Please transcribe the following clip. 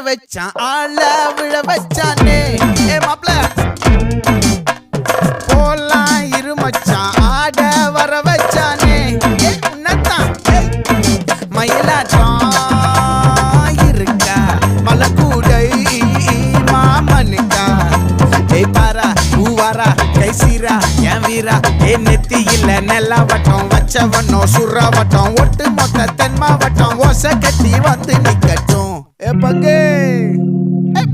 வச்சான் ஆள விழ வச்சானே ஏ மாப்ள போலாம் இருமச்சான் ஆட வர வச்சானே ஏ உன்னத்தான் மயிலாட்டம் இருக்கா மலக்கூடை மாமனுக்கா ஏய் பாரா பூவாரா கைசீரா என் வீரா ஏ நெத்தி இல்ல நெல்லா வட்டம் வச்சவனோ சுறா வட்டம் ஒட்டு மொத்த தென் மாவட்டம் ஓசை கட்டி வந்து நிக்கட்டும் ஏ பங்கே